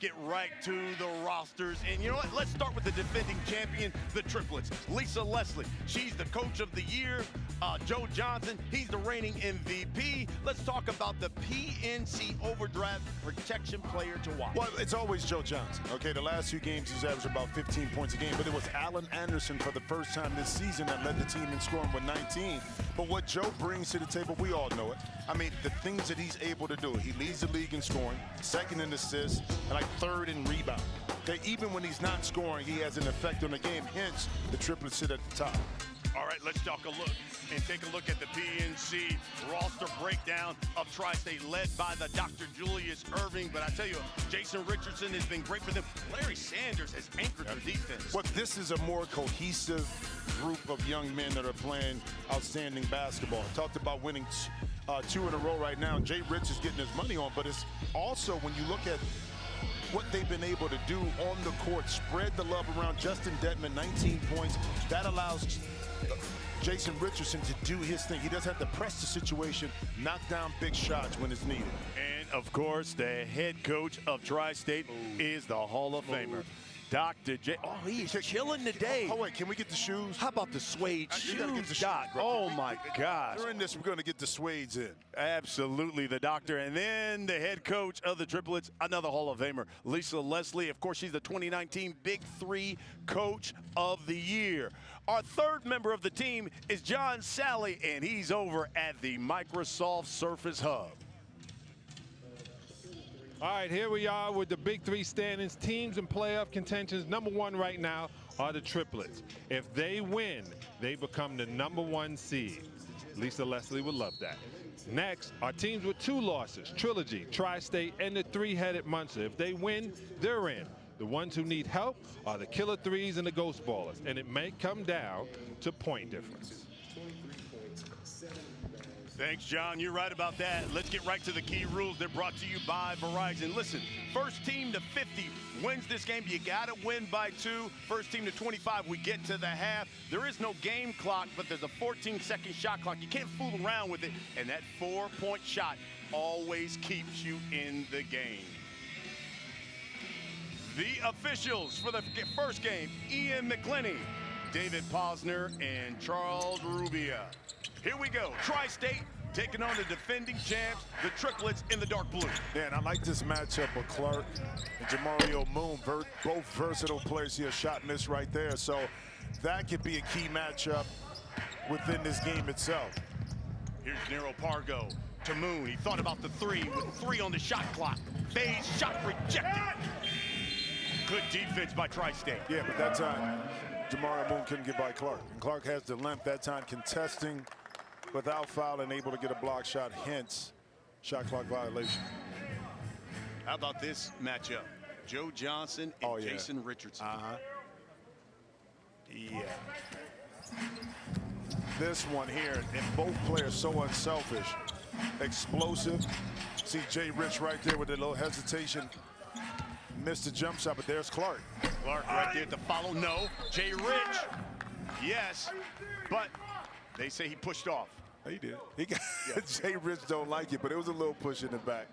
get right to the rosters. And you know what? Let's start with the defending champion, the Triplets. Lisa Leslie, she's the coach of the year. Joe Johnson, he's the reigning MVP. Let's talk about the PNC Overdraft Protection Player to watch. Well, it's always Joe Johnson. Okay, the last 2 games he's averaged about 15 points a game, but it was Allen Anderson for the first time this season that led the team in scoring with 19. But what Joe brings to the table, we all know it. I mean, the things that he's able to do. He leads the league in scoring, 2nd in assists, and like 3rd in rebound. Okay, even when he's not scoring, he has an effect on the game. Hence, the Triplets sit at the top. All right, let's take a look at the PNC roster breakdown of Tri-State, led by the Dr. Julius Irving. But I tell you, Jason Richardson has been great for them. Larry Sanders has anchored their defense. Well, this is a more cohesive group of young men that are playing outstanding basketball. I talked about winning 2 in a row right now. Jay Rich is getting his money on, but it's also when you look at what they've been able to do on the court, spread the love around. Justin Detman, 19 points. That allows Jason Richardson to do his thing. He doesn't have to press the situation, knock down big shots when it's needed. And, of course, the head coach of Tri-State is the Hall of Famer, Dr. J. Oh, he's chilling today. Oh, wait, can we get the shoes? How about the suede shoes, get the Doc? shoes, Oh, my gosh. During this, we're going to get the suedes in. Absolutely, the doctor. And then the head coach of the Triplets, another Hall of Famer, Lisa Leslie. Of course, she's the 2019 Big 3 Coach of the Year. Our 3rd member of the team is John Sally, and he's over at the Microsoft Surface Hub. All right, here we are with the Big 3 standings. Teams in playoff contentions. Number 1 right now are the Triplets. If they win, they become the number 1 seed. Lisa Leslie would love that. Next are teams with 2 losses, Trilogy, Tri-State, and the 3-headed Munster. If they win, they're in. The ones who need help are the Killer Threes and the Ghost Ballers, and it may come down to point difference. Thanks, John. You're right about that. Let's get right to the key rules. They're brought to you by Verizon. Listen, first team to 50 wins this game. You got to win by 2. First team to 25, we get to the half. There is no game clock, but there's a 14-second shot clock. You can't fool around with it, and that 4-point shot always keeps you in the game. The officials for the first game, Ian McClenny, David Posner, and Charles Rubia. Here we go. Tri-State taking on the defending champs, the Triplets in the dark blue. Man, I like this matchup of Clark and Jamario Moon, both versatile players here. Shot miss right there. So that could be a key matchup within this game itself. Here's Nero Pargo to Moon. He thought about the 3 with 3 on the shot clock. Phase shot rejected. Good defense by Tri-State. Yeah, but that time, Jamario Moon couldn't get by Clark. And Clark has the length that time, contesting without foul and able to get a block shot, hence shot clock violation. How about this matchup? Joe Johnson and Jason Richardson. Yeah. This one here, and both players so unselfish, explosive. See Jay Rich right there with a little hesitation. Missed the jump shot, but there's Clark. Clark right there to follow. No. Jay Rich. Yes. But they say he pushed off. He did. He got Jay Rich don't like it, but it was a little push in the back.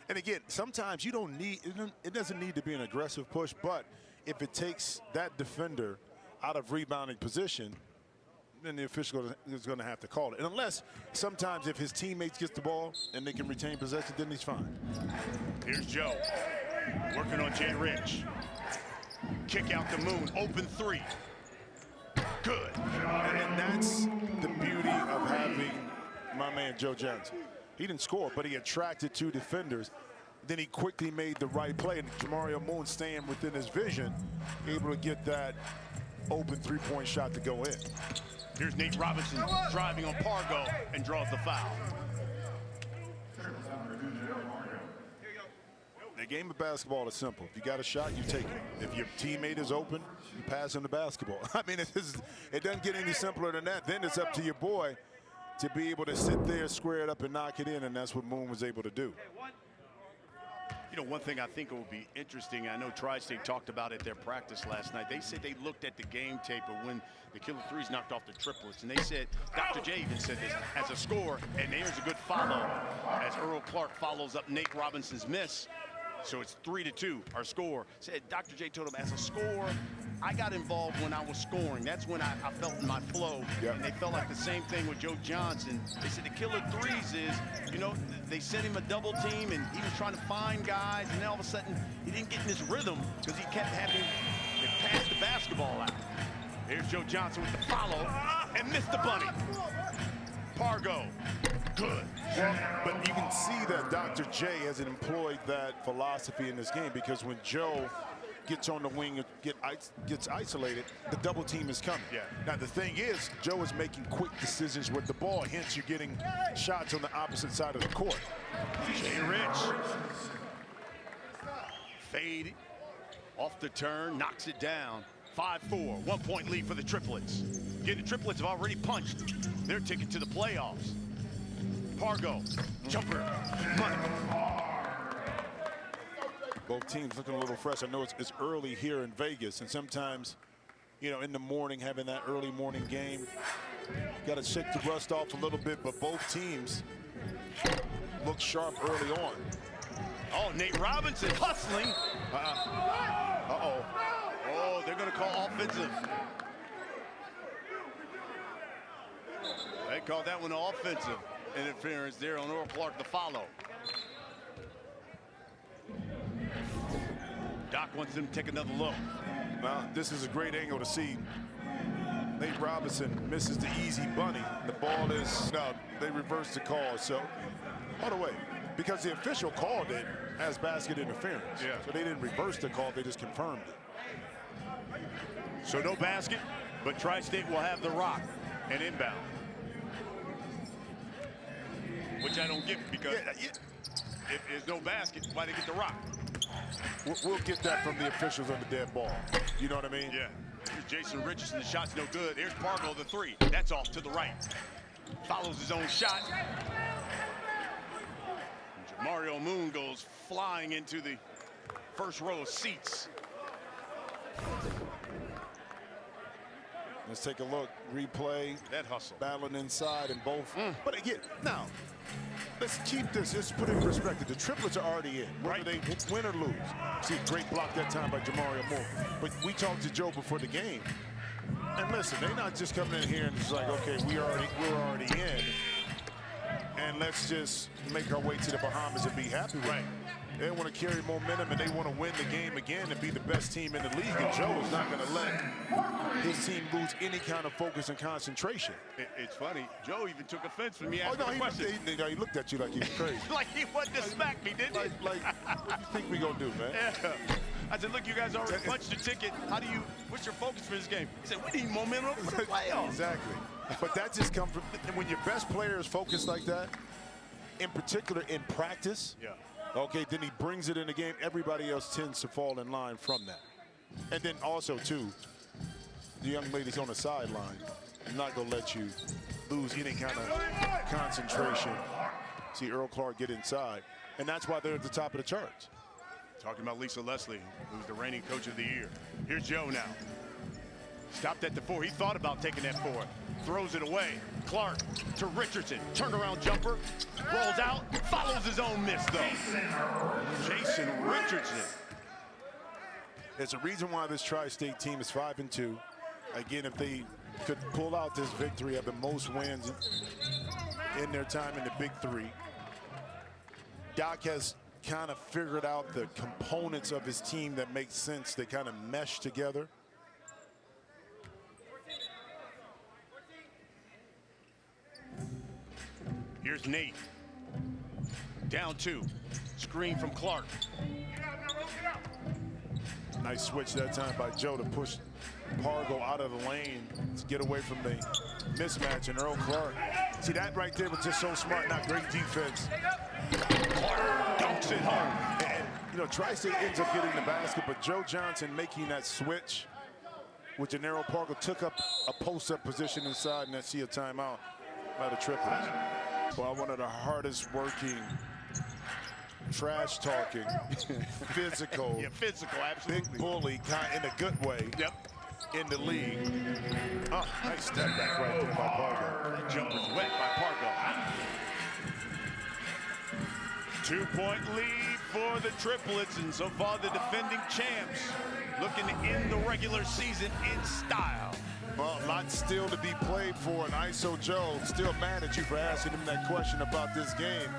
And again, sometimes you don't need it doesn't need to be an aggressive push, but if it takes that defender out of rebounding position, then the official is going to have to call it. And unless sometimes if his teammates get the ball and they can retain possession, then he's fine. Here's Joe working on Jay Rich. Kick out the Moon. Open 3. Good. And that's the beauty of having my man Joe Johnson. He didn't score, but he attracted 2 defenders. Then he quickly made the right play, and Jamario Moon staying within his vision, able to get that open 3-point shot to go in. Here's Nate Robinson driving on Pargo and draws the foul. The game of basketball is simple. If you got a shot, you take it. If your teammate is open, you pass him the basketball. I mean, it doesn't get any simpler than that. Then it's up to your boy to be able to sit there, square it up, and knock it in, and that's what Moon was able to do. You know, one thing I think will be interesting, I know Tri-State talked about at their practice last night. They said they looked at the game tape of when the Killer Threes knocked off the Triplets, and they said, Dr. J even said this, as a score, and there's a good follow as Earl Clark follows up Nate Robinson's miss. So it's 3-2, our score. Said Dr. J told him, as a scorer, I got involved when I was scoring. That's when I felt in my flow. Yep. And they felt like the same thing with Joe Johnson. They said the killer threes is, you know, they sent him a double team and he was trying to find guys, and then all of a sudden he didn't get in his rhythm because he kept having to pass the basketball out. Here's Joe Johnson with the follow and missed the bunny. Pargo, good. Well, but you can see that Dr. J has employed that philosophy in this game, because when Joe gets on the wing and gets isolated, the double team is coming. Yeah. Now the thing is, Joe is making quick decisions with the ball, hence you're getting shots on the opposite side of the court. Jay Rich. Fade off the turn, knocks it down. 5-4, 1 point lead for the Triplets. Again, the Triplets have already punched their ticket to the playoffs. Pargo, jumper, money. Both teams looking a little fresh. I know it's early here in Vegas, and sometimes, you know, in the morning, having that early morning game, got to shake the rust off a little bit, but both teams look sharp early on. Oh, Nate Robinson hustling. Uh-oh. Oh, they're going to call offensive. They called that one offensive interference there on Earl Clark, the follow. Doc wants them to take another look. Now, this is a great angle to see. Nate Robinson misses the easy bunny. The ball is, no, they reversed the call. So, by the way, because the official called it as basket interference. Yeah. So they didn't reverse the call, they just confirmed it. So no basket, but Tri-State will have the rock and inbound. Which I don't get, because if there's no basket, why they get the rock? We'll get that from the officials on the dead ball. You know what I mean? Yeah. Here's Jason Richardson, the shot's no good. Here's Pargo, the three. That's off to the right. Follows his own shot. Mario Moon goes flying into the first row of seats. Let's take a look. Replay. That hustle. Battling inside and both. But again, now, let's keep this. Let's put it in perspective. The Triplets are already in, whether they win or lose. See, great block that time by Jamario Moore. But we talked to Joe before the game. And listen, they're not just coming in here and it's like, okay, we're already in. And let's just make our way to the Bahamas and be happy with it. They want to carry momentum and they want to win the game again and be the best team in the league. And Joe is not going to let his team lose any kind of focus and concentration. It's funny. Joe even took offense when me asking no, the question. He looked at you like he was crazy. Like he wanted to smack me, didn't he? Like, what do you think we going to do, man? Yeah. I said, look, you guys already punched your ticket. What's your focus for this game? He said, we need momentum for the playoffs. Exactly. But that just comes from, when your best player is focused like that, in particular in practice, okay, then he brings it in the game. Everybody else tends to fall in line from that. And then also, too, the young ladies on the sideline, I'm not going to let you lose any kind of concentration. See Earl Clark get inside. And that's why they're at the top of the charts. Talking about Lisa Leslie, who's the reigning coach of the year. Here's Joe now. Stopped at the 4. He thought about taking that 4. Throws it away. Clark to Richardson. Turnaround jumper. Rolls out. Follows his own miss, though. Jason Richardson. There's a reason why this Tri-State team is 5-2. Again, if they could pull out this victory, have the most wins in their time in the Big Three. Doc has kind of figured out the components of his team that make sense. They kind of mesh together. Here's Nate. Down 2. Screen from Clark. Nice switch that time by Joe to push Pargo out of the lane to get away from the mismatch. And Earl Clark, see that right there was just so smart, not great defense. Clark dunks it home. And, you know, Tri-State ends up getting the basket, but Joe Johnson making that switch, which Earl Pargo took up a post-up position inside, and that's a timeout by the Triplets. Well, one of the hardest working, trash talking, physical, physical, absolutely. big bully, in a good way. In the league. Oh, nice step back right there by Pargo. That jumper's wet by Pargo. 2-point lead for the Triplets, and so far the defending champs looking to end the regular season in style. Well, a lot still to be played for, and ISO Joe still mad at you for asking him that question about this game.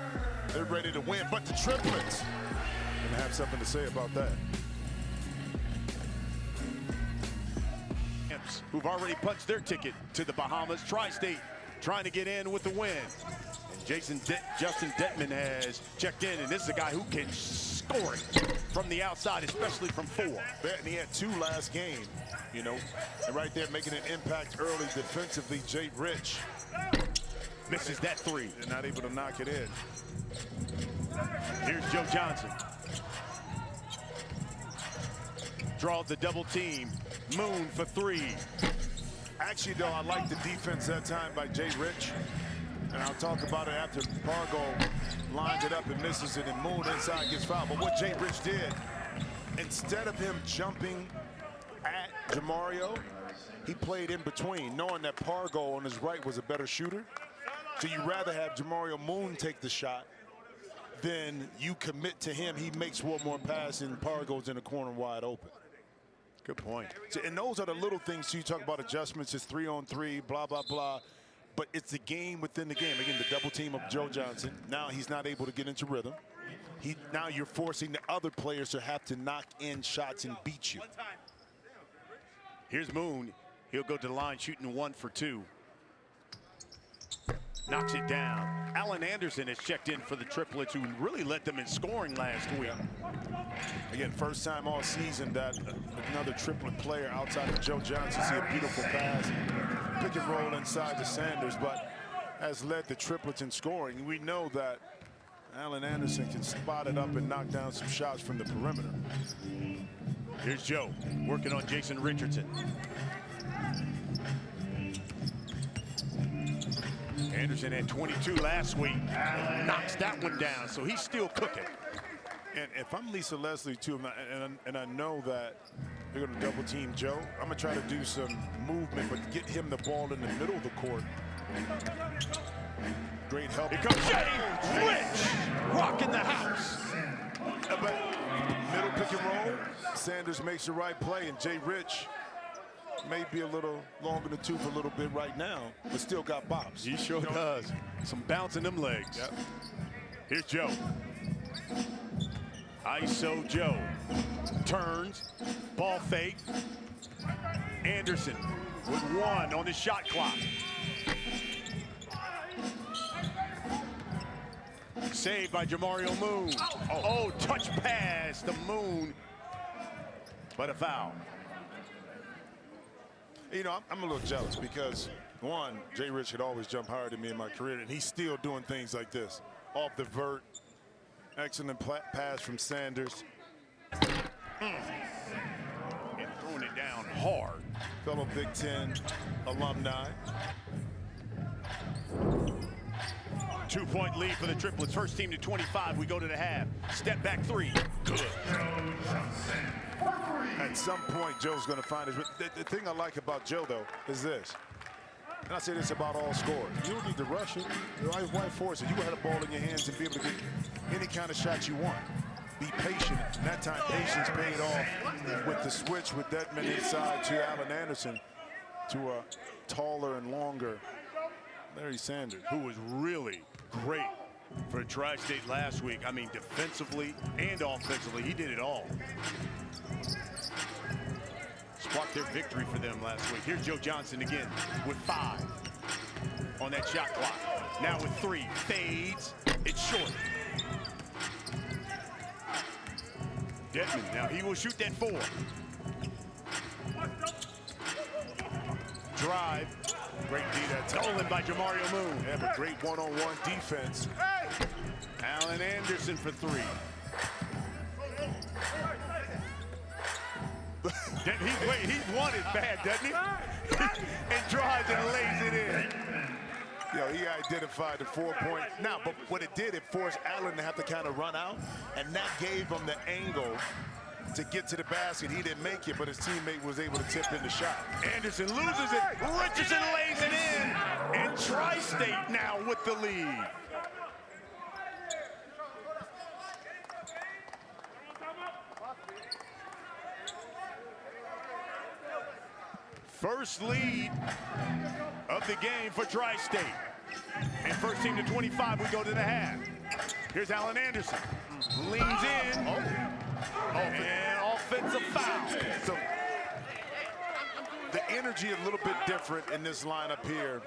They're ready to win, but the Triplets gonna have something to say about that. Who've already punched their ticket to the Bahamas. Tri-State trying to get in with the win. And Justin Detman has checked in, and this is a guy who can score it from the outside, especially from 4. And he had 2 last game, you know, and right there making an impact early defensively. Jay Rich misses that 3. They're not able to knock it in. Here's Joe Johnson. Draws the double team. Moon for 3. Actually, though, I like the defense that time by Jay Rich. And I'll talk about it after Pargo lines it up and misses it, and Moon inside gets fouled. But what Jay Rich did, instead of him jumping at Jamario, he played in between, knowing that Pargo on his right was a better shooter. So you'd rather have Jamario Moon take the shot than you commit to him. He makes one more pass, and Pargo's in the corner wide open. Good point. So, and those are the little things. You talk about adjustments. It's 3-on-3, blah, blah, blah. But it's the game within the game. Again, the double team of Joe Johnson. Now he's not able to get into rhythm. Now you're forcing the other players to have to knock in shots and beat you. Here's Moon. He'll go to the line shooting 1 for 2. Knocks it down. Alan Anderson has checked in for the Triplets, who really led them in scoring last week. Again, first time all season that another Triplet player outside of Joe Johnson see a beautiful pass, pick and roll inside to Sanders, but has led the Triplets in scoring. We know that Alan Anderson can spot it up and knock down some shots from the perimeter. Here's Joe working on Jason Richardson. Anderson had 22 last week. Knocks that one down, so he's still cooking. And if I'm Lisa Leslie too, and I know that they're going to double team Joe, I'm going to try to do some movement, but get him the ball in the middle of the court. Great help. Here comes Jay Rich, rocking the house. But middle pick and roll, Sanders makes the right play, and Jay Rich may be a little long in the tooth a little bit right now, but still got bops. He sure does. Some bounce in them legs. Yep. Here's Joe. ISO Joe. Turns. Ball fake. Anderson with 1 on the shot clock. Saved by Jamario Moon. Oh, touch pass to Moon. But a foul. You know, I'm a little jealous because, one, Jay Rich had always jumped higher than me in my career, and he's still doing things like this. Off the vert. Excellent pass from Sanders. And throwing it down hard. Fellow Big Ten alumni. 2-point lead for the Triplets. First team to 25. We go to the half. Step back 3. Good. At some point, Joe's going to find his. The thing I like about Joe, though, is this. And I say this about all scores. You don't need to rush it. Why force it? You had a ball in your hands and be able to get any kind of shot you want. Be patient. And that time, patience paid off with the switch with Detman inside to Alan Anderson to a taller and longer Larry Sanders, who was really great for Tri-State last week. I mean, defensively and offensively, he did it all. Sparked their victory for them last week. Here's Joe Johnson again with 5 on that shot clock. Now with 3, fades, it's short. Detman, now he will shoot that 4. Drive. Great D that time. Stolen by Jamario Moon. Yeah, but great one-on-one defense. Alan Anderson for 3. He's wanted bad, doesn't he? And drives and lays it in. Yo, he identified the 4-point. Now, but what it did, it forced Allen to have to kind of run out, and that gave him the angle to get to the basket. He didn't make it, but his teammate was able to tip in the shot. Anderson loses it. Richardson lays it in. And Tri-State now with the lead. First lead of the game for Tri-State. And first team to 25, we go to the half. Here's Alan Anderson. Leans in. And offensive foul. So the energy a little bit different in this lineup here.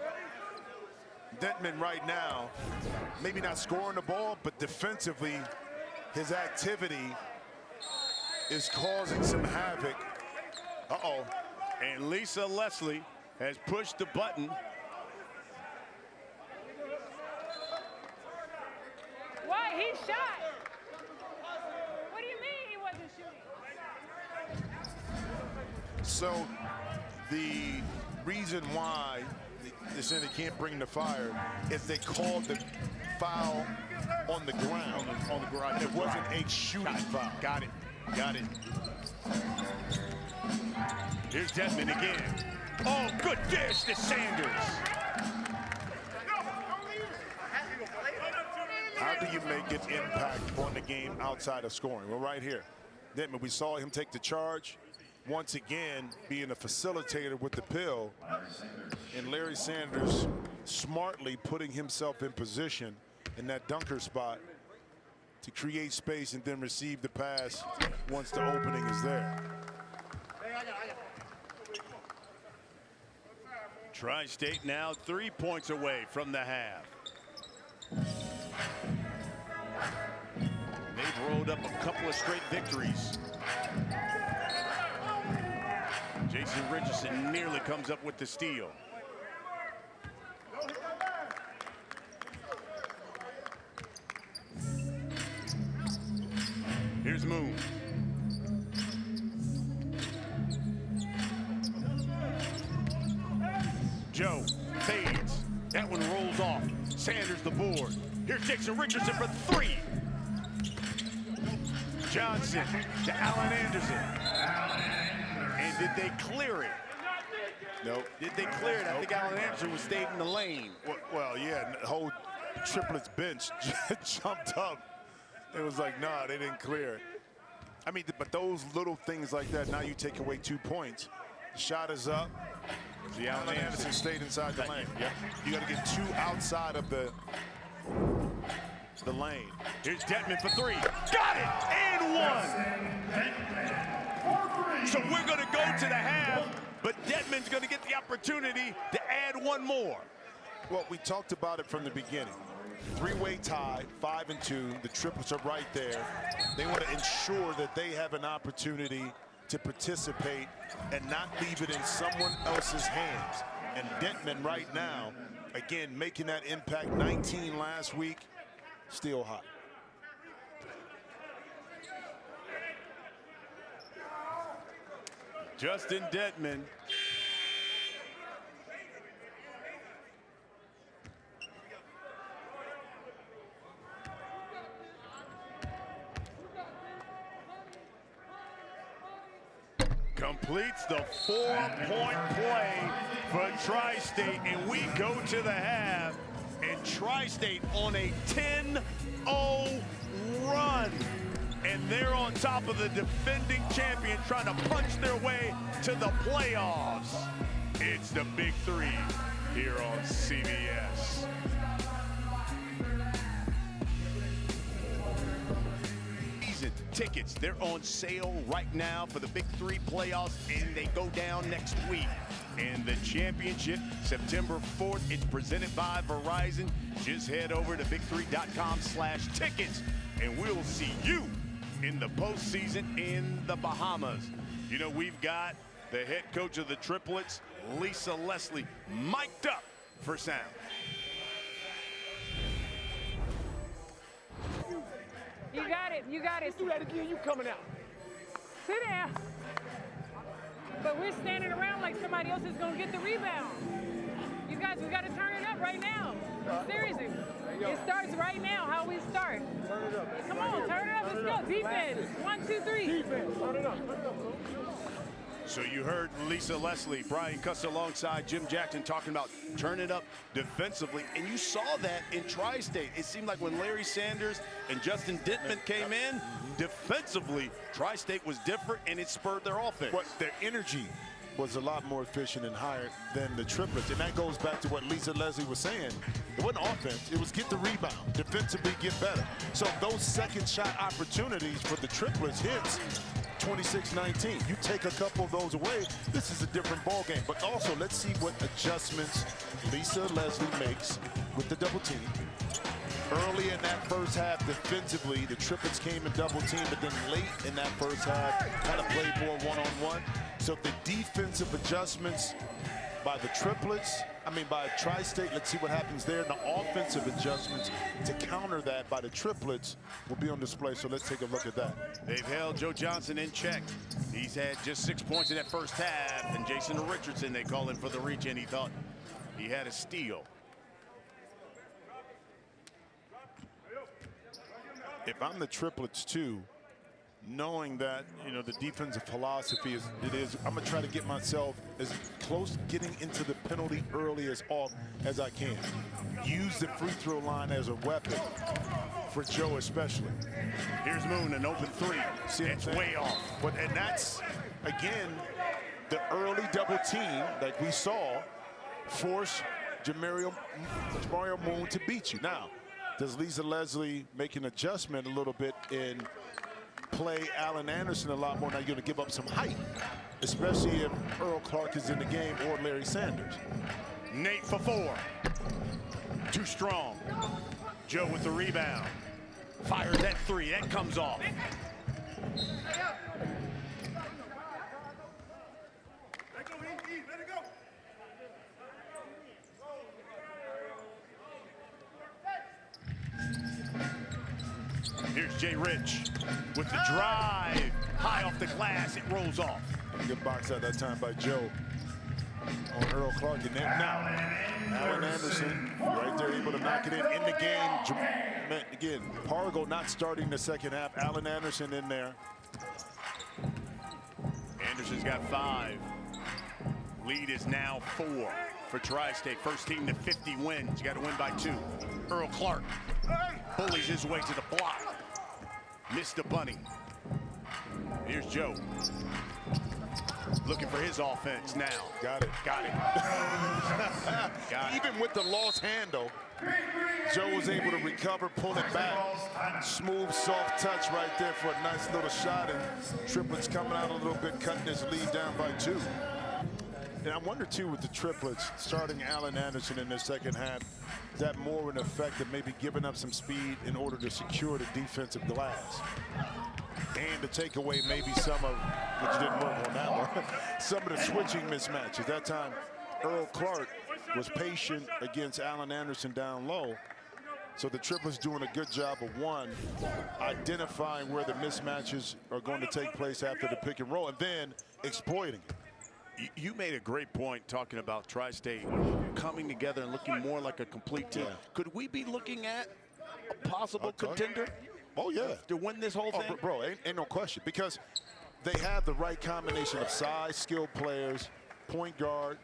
Detman right now, maybe not scoring the ball, but defensively, his activity is causing some havoc. Uh-oh. And Lisa Leslie has pushed the button. Why? He shot. What do you mean he wasn't shooting? So the reason why they said they can't bring the fire is they called the foul on the ground. On the ground. It wasn't a shooting foul. Got it. Got it. Here's Detman again. Oh, good dish to Sanders. How do you make an impact on the game outside of scoring? Well, right here. Detman, we saw him take the charge. Once again, being a facilitator with the pill. And Larry Sanders smartly putting himself in position in that dunker spot to create space and then receive the pass once the opening is there. Tri-State now 3 points away from the half. They've rolled up a couple of straight victories. Jason Richardson nearly comes up with the steal. Here's Moon. Joe fades. That one rolls off. Sanders the board. Here's Jason Richardson for three. Johnson to Alan Anderson. And did they clear it? Nope. Did they clear it? I think Alan Anderson was stayed in the lane. Well, yeah, the whole Triplets bench jumped up. It was like, nah, they didn't clear it. I mean, but those little things like that, now you take away 2 points. The shot is up. The Alan Anderson stayed inside the lane. Yep. You got to get 2 outside of the lane. Here's Detman for three. Got it! And one! So we're going to go to the half, but Detman's going to get the opportunity to add one more. Well, we talked about it from the beginning. 3-way tie, 5-2. The Triplets are right there. They want to ensure that they have an opportunity to participate and not leave it in someone else's hands. And Detman right now, again, making that impact. 19 last week, still hot. Justin Detman. Completes the 4-point play for Tri-State, and we go to the half, and Tri-State on a 10-0 run. And they're on top of the defending champion, trying to punch their way to the playoffs. It's the Big Three here on CBS. Tickets, they're on sale right now for the Big Three playoffs, and they go down next week. And the championship, September 4th, it's presented by Verizon. Just head over to big3.com/tickets, and we'll see you in the postseason in the Bahamas. You know, we've got the head coach of the Triplets, Lisa Leslie, mic'd up for sound. You got it. You got it. Do that again. You coming out. Sit down. But we're standing around like somebody else is going to get the rebound. You guys, we got to turn it up right now. Seriously. It starts right now, how we start. Turn it up. Come on, turn it up. Let's go. Defense. 1, 2, 3. Defense. Turn it up. Turn it up. So you heard Lisa Leslie, Brian Custer alongside Jim Jackson talking about turn it up defensively. And you saw that in Tri-State. It seemed like when Larry Sanders and Justin Detman came in, defensively, Tri-State was different, and it spurred their offense. But their energy was a lot more efficient and higher than the Triplets. And that goes back to what Lisa Leslie was saying. It wasn't offense, it was get the rebound, defensively get better. So those second shot opportunities for the Triplets hits 26-19. You take a couple of those away, this is a different ball game. But also, let's see what adjustments Lisa Leslie makes with the double team. Early in that first half, defensively, the Triplets came in double team, but then late in that first half, kind of played more one-on-one. So the defensive adjustments by the Triplets, by Tri-State, let's see what happens there. And the offensive adjustments to counter that by the Triplets will be on display, so let's take a look at that. They've held Joe Johnson in check. He's had just 6 points in that first half, and Jason Richardson, they call him for the reach, and he thought he had a steal. If I'm the Triplets too, knowing that, the defensive philosophy is, I'm gonna try to get myself as close getting into the penalty early as I can. Use the free throw line as a weapon for Joe especially. Here's Moon, an open three. See, it's way off. And that's, again, the early double team like we saw force Jamario Moon to beat you. Now, does Lisa Leslie make an adjustment a little bit and play Allen Anderson a lot more? Now you're going to give up some height, especially if Earl Clark is in the game or Larry Sanders. Nate for 4. Too strong. Joe with the rebound. Fires that 3. That comes off. Here's Jay Rich with the drive. High off the glass, it rolls off. Good box at that time by Joe on Earl Clark. And now, Allen Anderson right there, able to knock it in the game. Again, Pargo not starting the second half. Allen Anderson in there. Anderson's got 5. Lead is now 4 for Tri-State. First team to 50 wins. You got to win by 2. Earl Clark bullies his way to the block. Missed the bunny. Here's Joe. Looking for his offense now. Got it. Got it. Got it. Even with the lost handle, Joe was able to recover, pull it back. Smooth, soft touch right there for a nice little shot. And Triplets coming out a little bit, cutting his lead down by 2. And I wonder, too, with the Triplets, starting Allen Anderson in the second half, is that more an effect of maybe giving up some speed in order to secure the defensive glass? And to take away maybe some of, which didn't work on that one, some of the switching mismatches. That time, Earl Clark was patient against Allen Anderson down low. So the Triplets doing a good job of, 1, identifying where the mismatches are going to take place after the pick and roll, and then exploiting it. You made a great point talking about Tri-State coming together and looking more like a complete team. Yeah. Could we be looking at a possible contender? Oh, yeah. To win this whole thing? Bro, ain't no question. Because they have the right combination of size, skilled players, point guard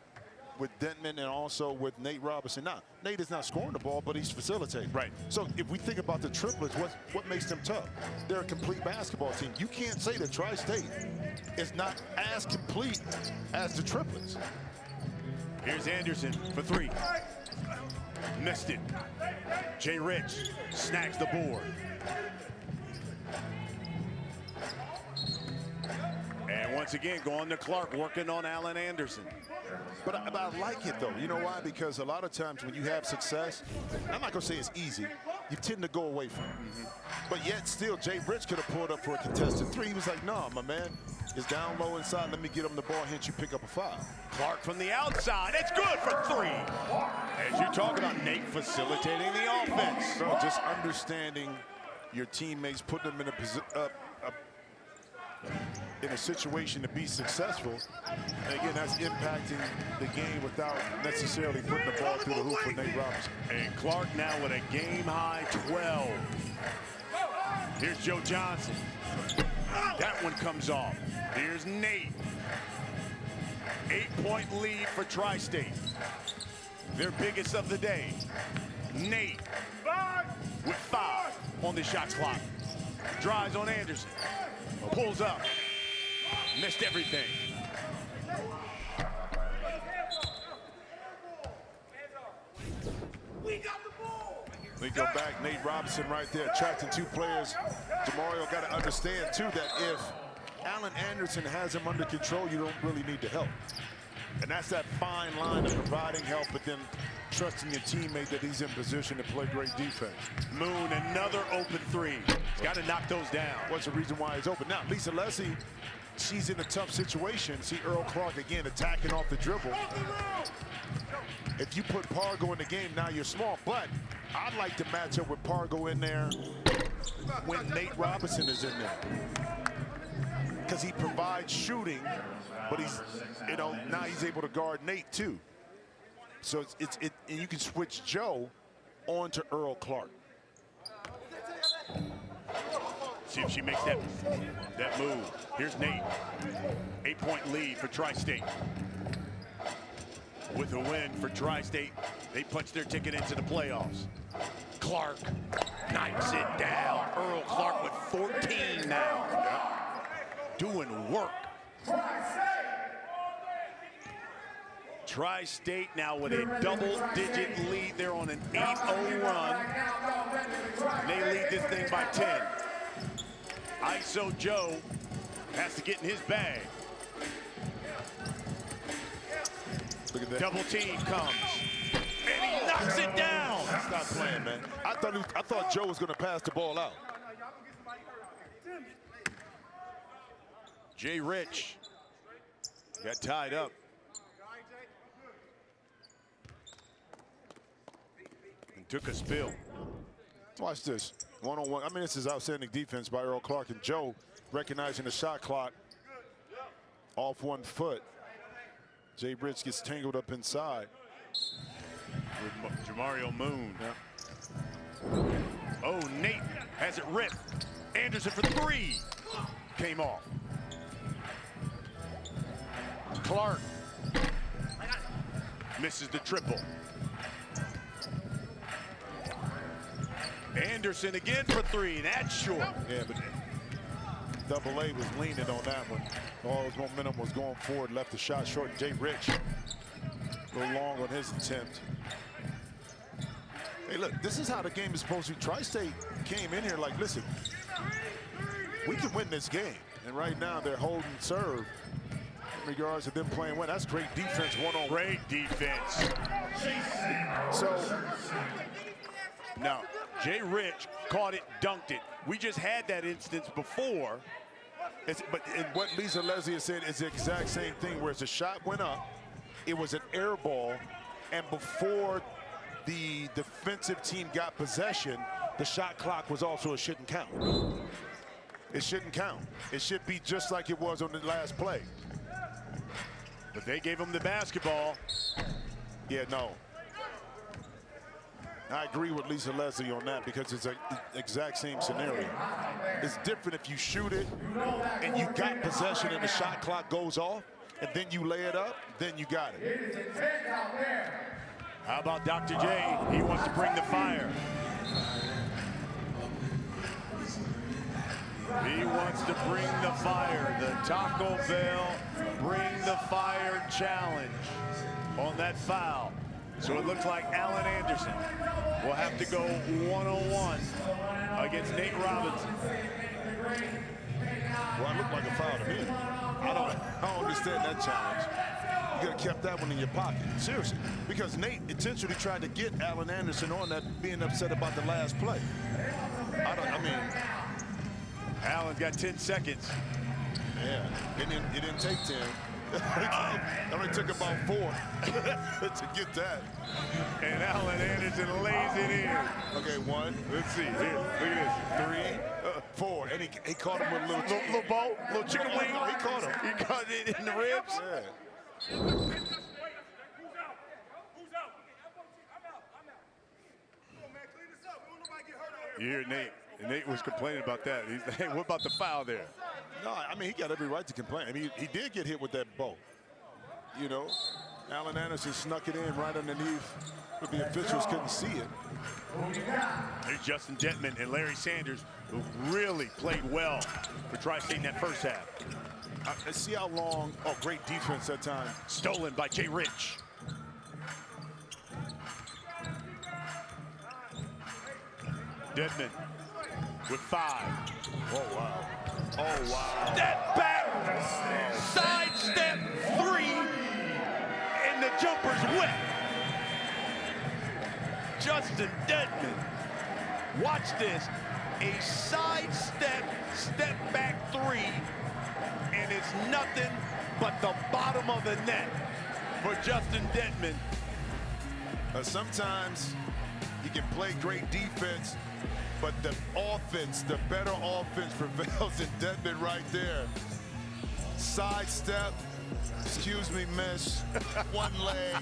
with Denton and also with Nate Robinson. Now, Nate is not scoring the ball, but he's facilitating. Right. So if we think about the Triplets, what makes them tough? They're a complete basketball team. You can't say that Tri-State is not as complete as the Triplets. Here's Anderson for 3. Missed it. Jay Rich snags the board. And once again, going to Clark, working on Allen Anderson. But I like it, though. You know why? Because a lot of times when you have success, I'm not going to say it's easy, you tend to go away from it. But yet still, Jay Rich could have pulled up for a contested 3. He was like, no, my man, it's down low inside. Let me get him the ball, hit you, pick up a foul. Clark from the outside. It's good for 3. As you talk about Nate facilitating the offense. Bro, just understanding your teammates, putting them in a situation to be successful. And again, that's impacting the game without necessarily putting the ball through the hoop for Nate Robinson. And Clark now with a game-high 12. Here's Joe Johnson. That one comes off. Here's Nate. 8-point lead for Tri-State. Their biggest of the day. Nate with 5 on the shot clock. Drives on Anderson. Pulls up. Missed everything. We go back, Nate Robinson right there, attracting two players. DeMario got to understand, too, that if Alan Anderson has him under control, you don't really need to help. And that's that fine line of providing help, but then trusting your teammate that he's in position to play great defense. Moon, another open three. He's got to knock those down. What's the reason why he's open? Now, Lisa Leslie, she's in a tough situation. See Earl Clark again attacking off the dribble. If you put Pargo in the game, now you're small. But I'd like to match up with Pargo in there when Nate Robinson is in there. Because he provides shooting, but he's, now he's able to guard Nate too. So and you can switch Joe on to Earl Clark. See if she makes that move. Here's Nate. 8-point lead for Tri-State. With a win for Tri-State, they punch their ticket into the playoffs. Clark knocks it down. Earl Clark with 14 now. Doing work. Tri-State now with a double-digit lead. They're on an 8-0 run. They lead this thing by 10. ISO Joe has to get in his bag. Look at that. Double team comes. And he knocks it down. Stop playing, man. I thought Joe was going to pass the ball out. Jay Rich got tied up. And took a spill. Watch this. One-on-one. I mean, this is outstanding defense by Earl Clark. And Joe recognizing the shot clock off 1 foot. Jay Rich gets tangled up inside. With Jamario Moon. Oh, Nate has it ripped. Anderson for 3. Came off. Clark misses the triple. Anderson again for 3. That's short. Yeah, but Double A was leaning on that one. All his momentum was going forward, left the shot short. Jay Rich a little long on his attempt. Hey, look, this is how the game is supposed to be. Tri-State came in here like, listen, we can win this game. And right now they're holding serve in regards to them playing well. That's great defense, one-on-one. Great defense. So now, Jay Rich caught it, dunked it. We just had that instance before. but what Lisa Leslie has said is the exact same thing, where the shot went up, it was an air ball, and before the defensive team got possession, the shot clock was also, it shouldn't count. It shouldn't count. It should be just like it was on the last play. But they gave him the basketball. Yeah, no. I agree with Lisa Leslie on that, because it's the exact same scenario. It's different if you shoot it and you got possession and the shot clock goes off, and then you lay it up, then you got it. How about Dr. J? He wants to bring the fire. He wants to bring the fire. The Taco Bell Bring the Fire challenge on that foul. So it looks like Alan Anderson will have to go one-on-one against Nate Robinson. Well, it looked like a foul to me. I don't understand that challenge. You could have kept that one in your pocket. Seriously. Because Nate intentionally tried to get Alan Anderson on that, being upset about the last play. Alan's got 10 seconds. Yeah, it didn't take 10. It only took about 4 to get that. And Alan Anderson lays it in. Okay, 1. Let's see. Here, look at this. 3, 4. And he caught him with a Little boat, little chicken wing. He caught him. He caught it in the ribs. Yeah. You hear Nate. And Nate was complaining about that. He's like, hey, what about the foul there? No, I mean, he got every right to complain. I mean, he did get hit with that bow. You know, Alan Anderson snuck it in right underneath, but the officials couldn't see it. There's Justin Detman and Larry Sanders, who really played well for Tri-State in that first half. See how long, great defense that time. Stolen by Jay Rich. Deadman with 5. Oh, wow. Oh, wow. Step back, side step 3, and the jumper's wet. Justin Deadman, watch this. A side step, step back 3, and it's nothing but the bottom of the net for Justin Deadman. Sometimes you can play great defense, but the offense, the better offense prevails in Deadman right there. Side step, excuse me, miss, one leg.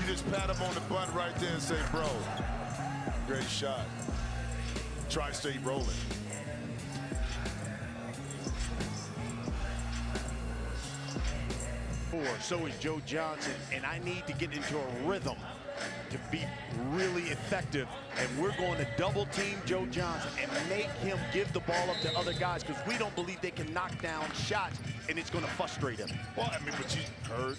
You just pat him on the butt right there and say, bro, great shot. Tri-State rolling. So is Joe Johnson, and I need to get into a rhythm to be really effective, and we're going to double team Joe Johnson and make him give the ball up to other guys because we don't believe they can knock down shots, and it's going to frustrate him. Well, I mean, but you heard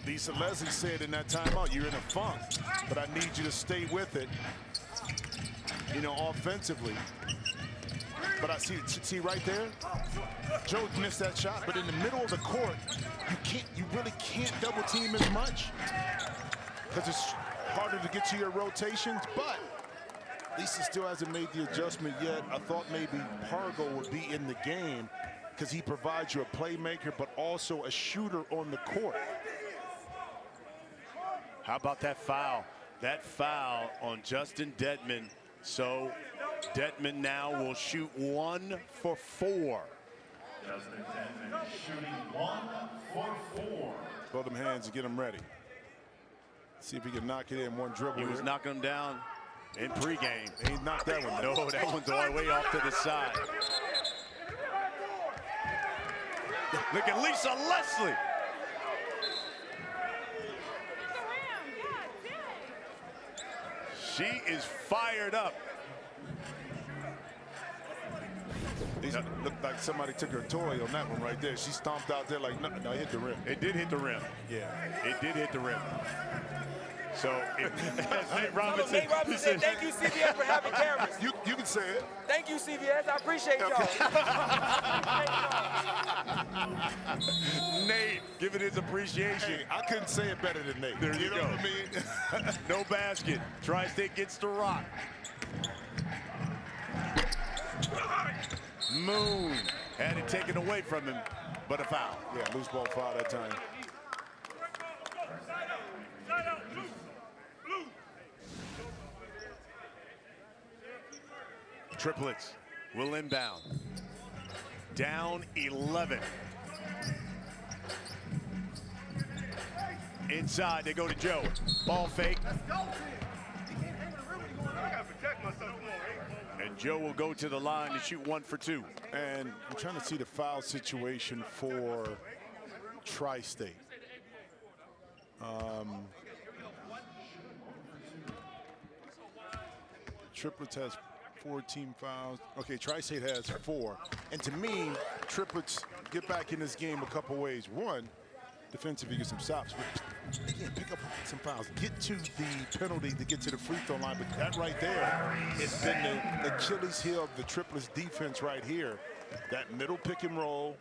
Lisa Leslie said in that timeout, you're in a funk, but I need you to stay with it, you know, offensively. But I see right there, Joe missed that shot, but in the middle of the court, you really can't double team as much because it's harder to get to your rotations, but Lisa still hasn't made the adjustment yet. I thought maybe Pargo would be in the game because he provides you a playmaker, but also a shooter on the court. How about that foul? That foul on Justin Deadman. So Deadman now will shoot 1 for 4. Justin Deadman shooting 1 for 4. Throw them hands and get them ready. See if he can knock it in one dribble. He was knocking him down in pregame. He knocked that one. No, that one's all the way off to the side. Look at Lisa Leslie. She is fired up. These looked like somebody took her toy on that one right there. She stomped out there like, no, it hit the rim. It did hit the rim. Yeah. It did hit the rim. So, as Nate Robinson said, thank you, CBS, for having cameras. You can say it. Thank you, CBS. I appreciate y'all. Nate giving his appreciation. Hey, I couldn't say it better than Nate. There you know go. what I mean? No basket. Tri-State gets the rock. Moon had it taken away from him, but a foul. Yeah, loose ball foul that time. Triplets will inbound. Down 11. Inside, they go to Joe. Ball fake. And Joe will go to the line to shoot 1 for 2. And I'm trying to see the foul situation for Tri-State. Triplets has 14 fouls. Okay, Tri-State has 4. And to me, Triplets get back in this game a couple ways. One, defensively get some stops. Again, pick up some fouls. Get to the penalty to get to the free throw line. But that right there has been the Achilles heel of the Triplets defense right here. That middle pick and roll,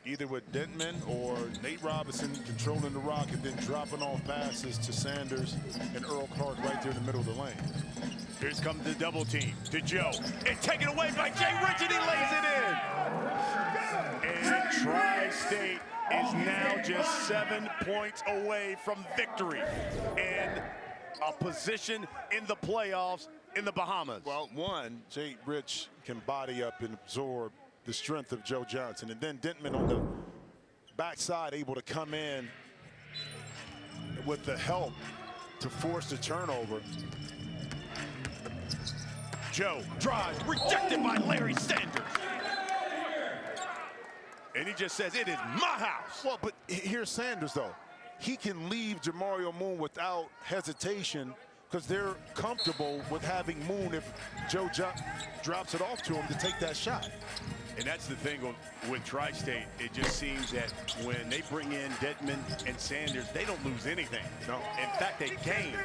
either with Deadman or Nate Robinson controlling the rock and then dropping off passes to Sanders and Earl Clark right there in the middle of the lane. Here's comes the double team to Joe. And taken away by Jay Richardson. He lays it in. And Tri-State is now just 7 points away from victory and a position in the playoffs in the Bahamas. Well, one, Jay Rich can body up and absorb the strength of Joe Johnson. And then Deadman on the backside able to come in with the help to force the turnover. Joe drives, rejected by Larry Sanders. And he just says, it is my house. Well, but here's Sanders, though. He can leave Jamario Moon without hesitation because they're comfortable with having Moon if Joe drops it off to him to take that shot. And that's the thing with Tri-State. It just seems that when they bring in Deadman and Sanders, they don't lose anything. No. In fact, they gain.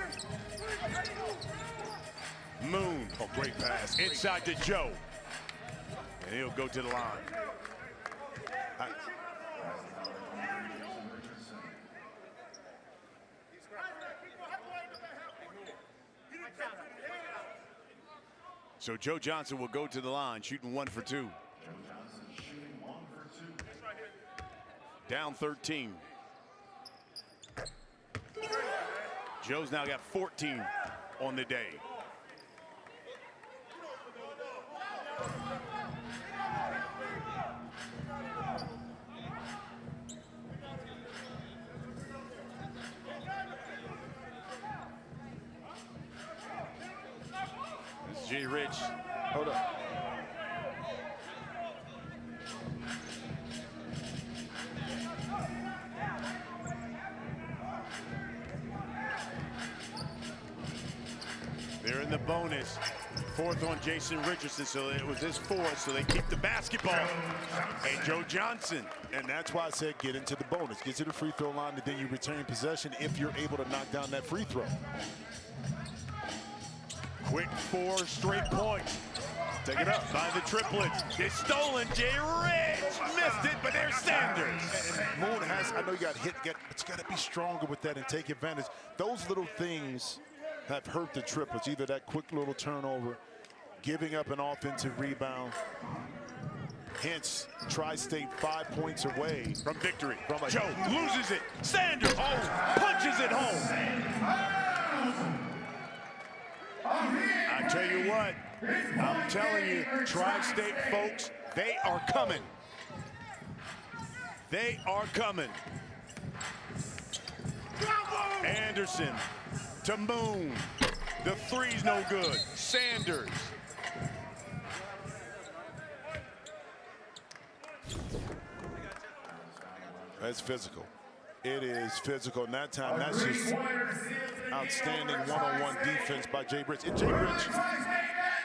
Moon. Oh, great pass. Inside to Joe. And he'll go to the line. So Joe Johnson will go to the line, shooting 1 for 2. Down 13. Joe's now got 14 on the day. This is J. Rich. Hold up. They're in the bonus. 4th on Jason Richardson, so it was his 4th, so they keep the basketball. Hey, Joe Johnson. And that's why I said get into the bonus. Get to the free throw line, and then you retain possession if you're able to knock down that free throw. Quick 4 straight points. Take it up by the triplets. It's stolen. Jay Rich missed it, but there's Sanders. And Moon has, I know you got hit, it's got to be stronger with that and take advantage. Those little things have hurt the triplets, either that quick little turnover, giving up an offensive rebound. Hence, Tri-State 5 points away from victory. Joe loses it. Sanders punches it home. I tell you what, I'm telling you, Tri-State folks, they are coming. They are coming. Anderson to Moon. The 3's no good. Sanders. That's physical. It is physical. And that time, that's just outstanding one-on-one defense by Jay Rich. And Jay Rich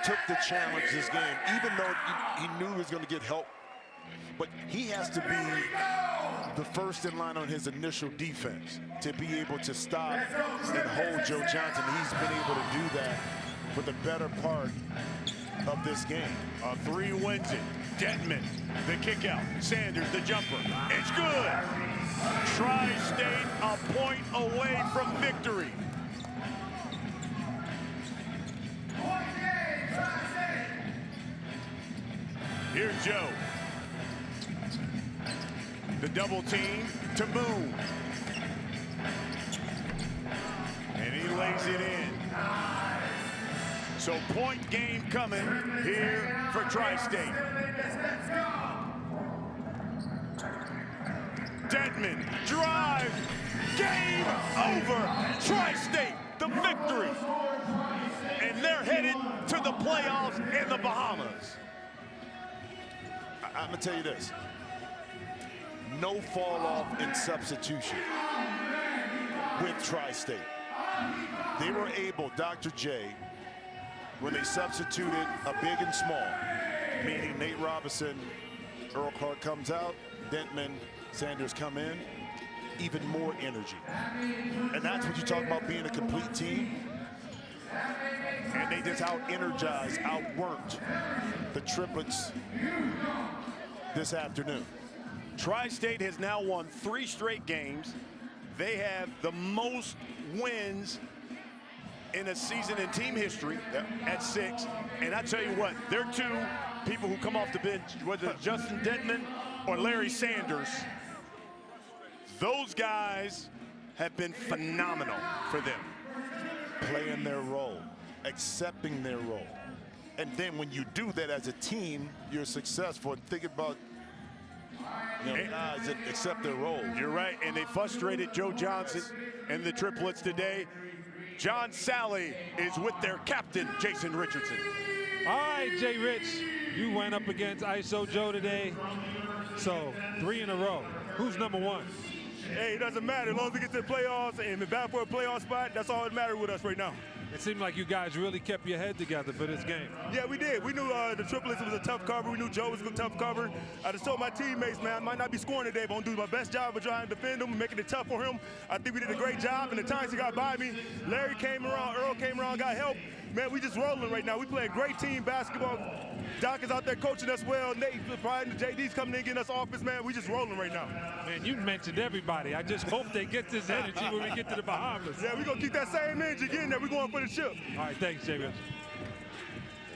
took the challenge this game, even though he knew he was going to get help. But he has to be the first in line on his initial defense to be able to stop and hold Joe Johnson. He's been able to do that for the better part of this game. A 3 wins it. Detman, the kick out. Sanders, the jumper. It's good. Tri-State a point away from victory. Here's Joe. The double team to Moon. And he lays it in. So point game coming here for Tri-State. Detman, drive, game over. Tri-State, the victory. And they're headed to the playoffs in the Bahamas. I'm gonna tell you this. No fall off in substitution with Tri-State. They were able, Dr. J, when they substituted a big and small, meaning Nate Robinson, Earl Clark comes out, Detman, Sanders come in, even more energy. And that's what you talk about being a complete team. And they just out-energized, outworked the triplets this afternoon. Tri-State has now won 3 straight games. They have the most wins in a season in team history at 6. And I tell you what, they're 2 people who come off the bench, whether it's Justin Detman or Larry Sanders. Those guys have been phenomenal for them. Playing their role, accepting their role. And then when you do that as a team, you're successful. And think about guys that accept their role. You're right, and they frustrated Joe Johnson and the triplets today. John Sally is with their captain, Jason Richardson. All right, Jay Rich, you went up against ISO Joe today. So 3 in a row. Who's number 1? Hey, it doesn't matter. As long as we get to the playoffs and the battle for a playoff spot, that's all that matters with us right now. It seemed like you guys really kept your head together for this game. Yeah, we did. We knew the Triplets was a tough cover. We knew Joe was a tough cover. I just told my teammates, man, I might not be scoring today, but I'm going to do my best job of trying to defend him and making it tough for him. I think we did a great job, and the times he got by me, Larry came around, Earl came around, got help. Man, we just rolling right now. We play great team basketball. Doc is out there coaching us well. Nate, Brian, and JD's coming in, getting us offense, man. We just rolling right now. Man, you mentioned everybody. I just hope they get this energy when we get to the Bahamas. Yeah, we're going to keep that same energy getting there. We're going for the ship. All right, thanks, Jay Richardson.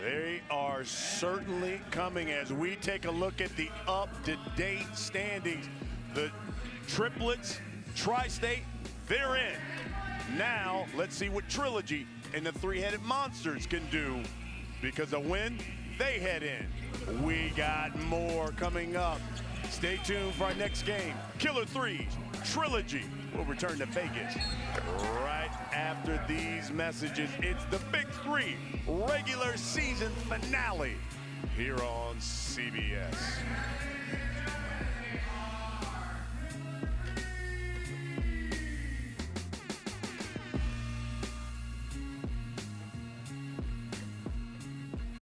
They are certainly coming as we take a look at the up-to-date standings. The Triplets, Tri-State, they're in. Now, let's see what Trilogy and the Three-Headed Monsters can do, because a win, they head in. We got more coming up. Stay tuned for our next game. Killer Threes, Trilogy will return to Vegas right after these messages. It's the Big Three regular season finale here on CBS.